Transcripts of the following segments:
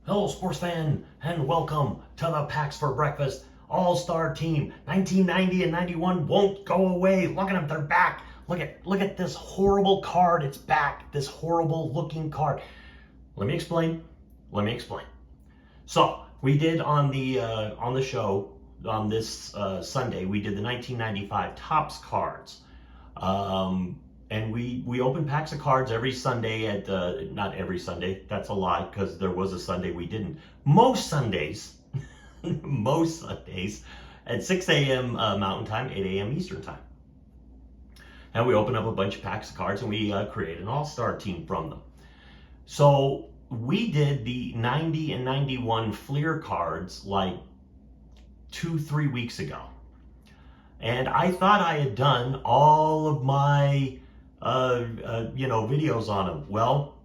Hello, sports fan, and welcome to the Packs for Breakfast All-Star Team. 1990 and 91 won't go away. Look at them, they're back. Look at this horrible card. It's back. This horrible looking card. Let me explain. So we did on the show on this Sunday. We did the 1995 Topps cards. And we open packs of cards every Sunday at, not every Sunday, that's a lie, because there was a Sunday we didn't. Most Sundays, most Sundays at 6 a.m. Mountain Time, 8 a.m. Eastern Time. And we open up a bunch of packs of cards and we create an all-star team from them. So we did the 90 and 91 Fleer cards like 2-3 weeks ago. And I thought I had done all of my videos on them. Well,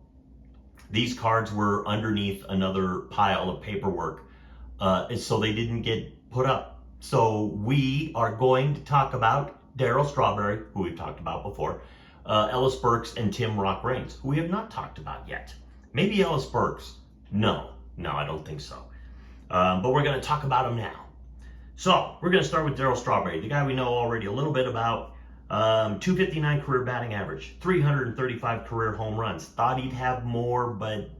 these cards were underneath another pile of paperwork, so they didn't get put up. So we are going to talk about Darryl Strawberry, who we've talked about before, Ellis Burks, and Tim Rock Reigns, who we have not talked about yet. Maybe Ellis Burks. No, I don't think so. But we're going to talk about him now. So we're going to start with Darryl Strawberry, the guy we know already a little bit about. 259 career batting average, 335 career home runs. Thought he'd have more, but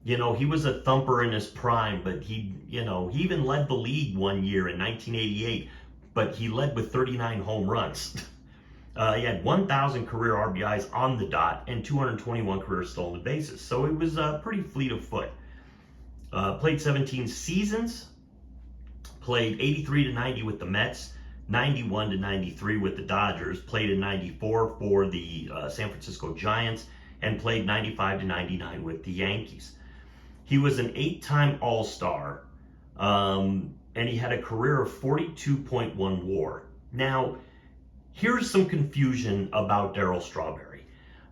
he was a thumper in his prime. But he even led the league one year in 1988, but he led with 39 home runs. He had 1,000 career RBIs on the dot and 221 career stolen bases. So it was pretty fleet of foot. Played 17 seasons. Played 83 to 90 with the Mets. 91 to 93 with the Dodgers, played in 94 for the San Francisco Giants, and played 95 to 99 with the Yankees. He was an 8-time All-Star, and he had a career of 42.1 WAR. Now, here's some confusion about Darryl Strawberry.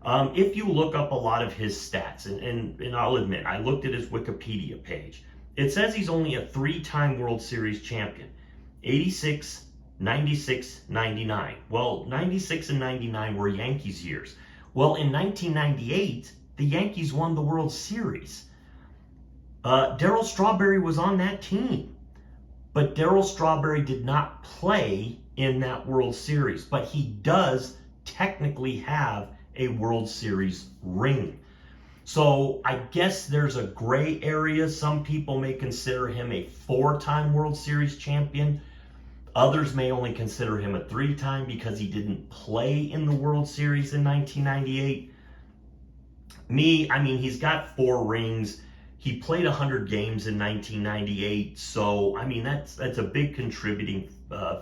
If you look up a lot of his stats, and I'll admit, I looked at his Wikipedia page, it says he's only a 3-time World Series champion, 86, 96, 99. Well, 96 and 99 were Yankees years. Well, in 1998, the Yankees won the World Series. Darryl Strawberry was on that team, but Darryl Strawberry did not play in that World Series, but he does technically have a World Series ring. So I guess there's a gray area. Some people may consider him a 4-time World Series champion. Others may only consider him a 3-time because he didn't play in the World Series in 1998. He's got 4 rings. He played 100 games in 1998. So, that's a big contributing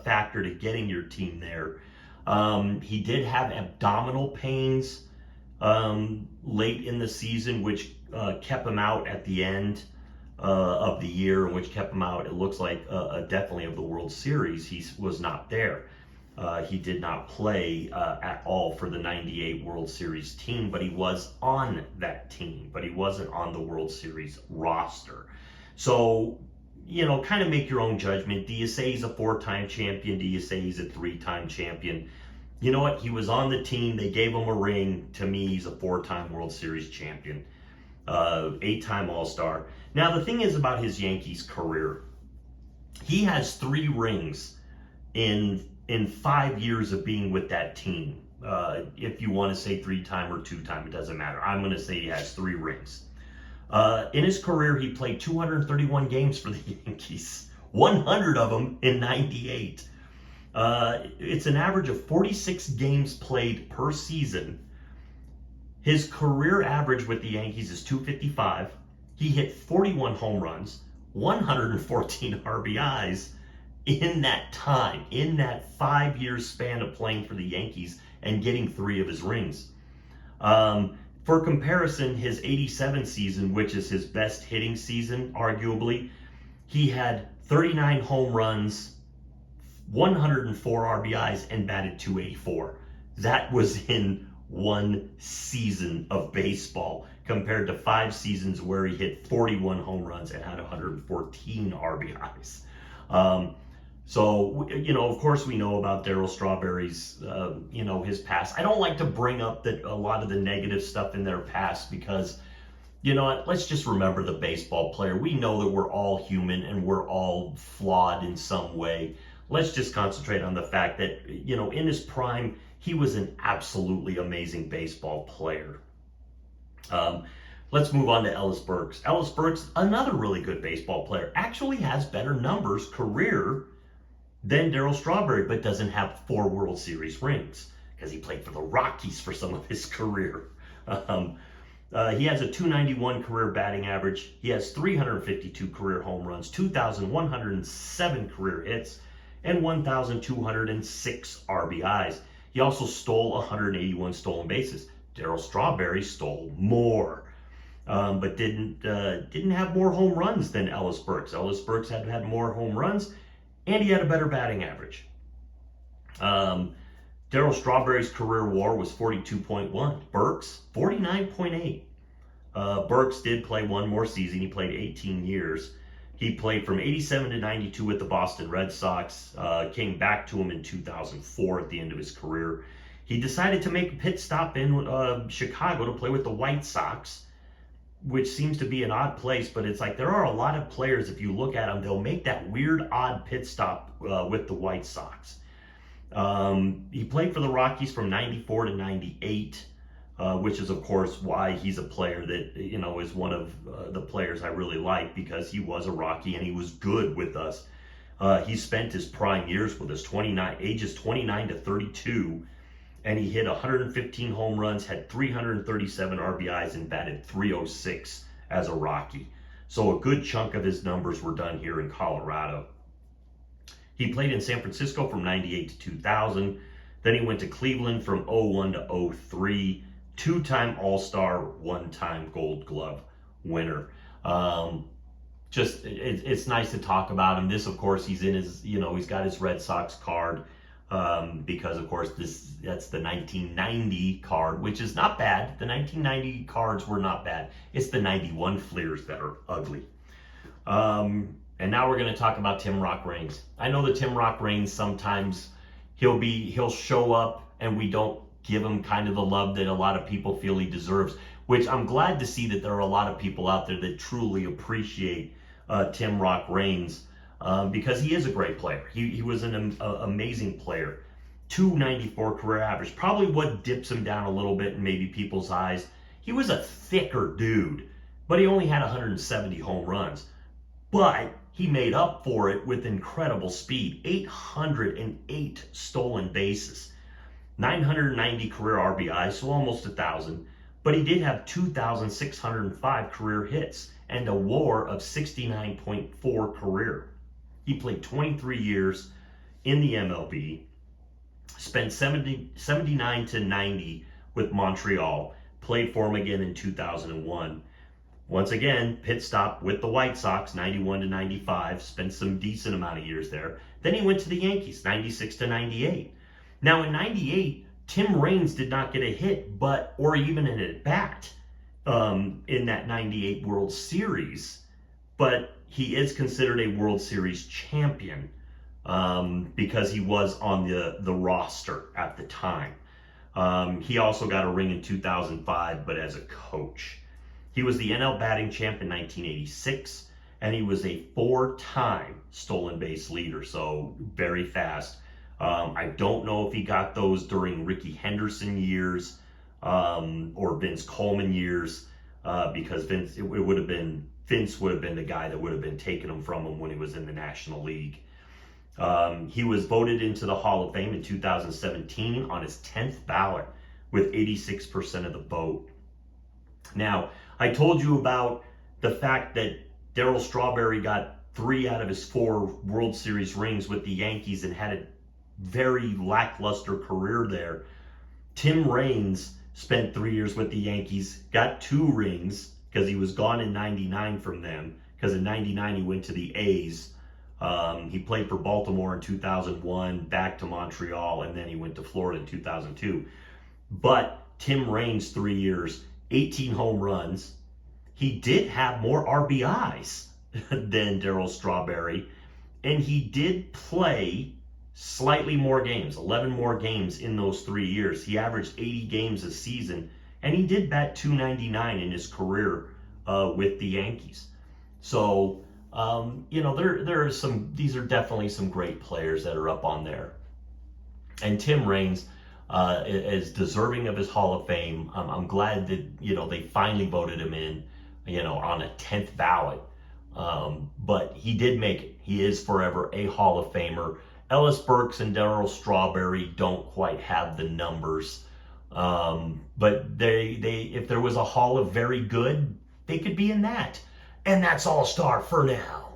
factor to getting your team there. He did have abdominal pains late in the season, which kept him out at the end of the year, which kept him out, it looks like, definitely of the World Series. He was not there. He did not play at all for the 98 World Series team, but he was on that team, but he wasn't on the World Series roster. So, kind of make your own judgment. Do you say he's a 4-time champion? Do you say he's a 3-time champion? You know what? He was on the team. They gave him a ring. To me, he's a 4-time World Series champion. 8-time All-Star. Now, the thing is about his Yankees career, he has 3 rings in 5 years of being with that team. If you want to say 3-time or 2-time, it doesn't matter. I'm going to say he has 3 rings. In his career, he played 231 games for the Yankees, 100 of them in 98. It's an average of 46 games played per season. His career average with the Yankees is 255. He hit 41 home runs, 114 RBIs in that time, in that 5-year span of playing for the Yankees and getting 3 of his rings. For comparison, his 87 season, which is his best hitting season, arguably, he had 39 home runs, 104 RBIs, and batted .284. That was in 1 season of baseball compared to 5 seasons where he hit 41 home runs and had 114 RBIs. So, of course we know about Darryl Strawberry's, his past. I don't like to bring up a lot of the negative stuff in their past because, you know what, let's just remember the baseball player. We know that we're all human and we're all flawed in some way. Let's just concentrate on the fact that, you know, in his prime, he was an absolutely amazing baseball player. Let's move on to Ellis Burks. Ellis Burks, another really good baseball player, actually has better numbers career than Darryl Strawberry, but doesn't have 4 World Series rings because he played for the Rockies for some of his career. He has a .291 career batting average. He has 352 career home runs, 2,107 career hits, and 1,206 RBIs. He also stole 181 stolen bases. Darryl Strawberry stole more, but didn't have more home runs than Ellis Burks. Ellis Burks had more home runs, and he had a better batting average. Darryl Strawberry's career WAR was 42.1. Burks, 49.8. Burks did play one more season. He played 18 years. He played from 87 to 92 with the Boston Red Sox, came back to him in 2004 at the end of his career. He decided to make a pit stop in Chicago to play with the White Sox, which seems to be an odd place, but it's like there are a lot of players, if you look at them, they'll make that weird, odd pit stop with the White Sox. He played for the Rockies from 94 to 98, which is, of course, why he's a player that, you know, is one of the players I really like, because he was a Rocky and he was good with us. He spent his prime years with us, ages 29 to 32, and he hit 115 home runs, had 337 RBIs, and batted .306 as a Rocky. So a good chunk of his numbers were done here in Colorado. He played in San Francisco from 98 to 2000. Then he went to Cleveland from 01 to 03. 2-time All-Star, 1-time Gold Glove winner. It's nice to talk about him. This, of course, he's in his, you know, he's got his Red Sox card because, of course, that's the 1990 card, which is not bad. The 1990 cards were not bad. It's the 91 Fleers that are ugly. And now we're going to talk about Tim Rock Raines. I know that Tim Rock Raines, sometimes he'll show up and we don't give him kind of the love that a lot of people feel he deserves, which I'm glad to see that there are a lot of people out there that truly appreciate Tim Rock Raines because he is a great player. He was an amazing player. .294 career average. Probably what dips him down a little bit in maybe people's eyes. He was a thicker dude, but he only had 170 home runs. But he made up for it with incredible speed. 808 stolen bases. 990 career RBI, so almost 1,000. But he did have 2,605 career hits and a WAR of 69.4 career. He played 23 years in the MLB, spent 79 to 90 with Montreal, played for him again in 2001. Once again, pit stop with the White Sox, 91 to 95, spent some decent amount of years there. Then he went to the Yankees, 96 to 98. Now in 98, Tim Raines did not get a hit, or even an at-bat in that 98 World Series, but he is considered a World Series champion because he was on the roster at the time. He also got a ring in 2005, but as a coach. He was the NL batting champ in 1986, and he was a 4-time stolen base leader, so very fast. I don't know if he got those during Rickey Henderson years or Vince Coleman years because Vince would have been the guy that would have been taking them from him when he was in the National League. He was voted into the Hall of Fame in 2017 on his 10th ballot with 86% of the vote. Now, I told you about the fact that Darryl Strawberry got 3 out of his 4 World Series rings with the Yankees and had a very lackluster career there. Tim Raines spent 3 years with the Yankees, got 2 rings because he was gone in 99 from them, because in 99 he went to the A's. He played for Baltimore in 2001, back to Montreal, and then he went to Florida in 2002. But Tim Raines, 3 years, 18 home runs. He did have more RBIs than Darryl Strawberry, and he did play slightly more games, 11 more games in those 3 years. He averaged 80 games a season, and he did bat .299 in his career with the Yankees. So, there are some, these are definitely some great players that are up on there. And Tim Raines is deserving of his Hall of Fame. I'm glad that, they finally voted him in, on a 10th ballot. But he did make it. He is forever a Hall of Famer. Ellis Burks and Darryl Strawberry don't quite have the numbers. But they if there was a Hall of Very Good, they could be in that. And that's All-Star for now.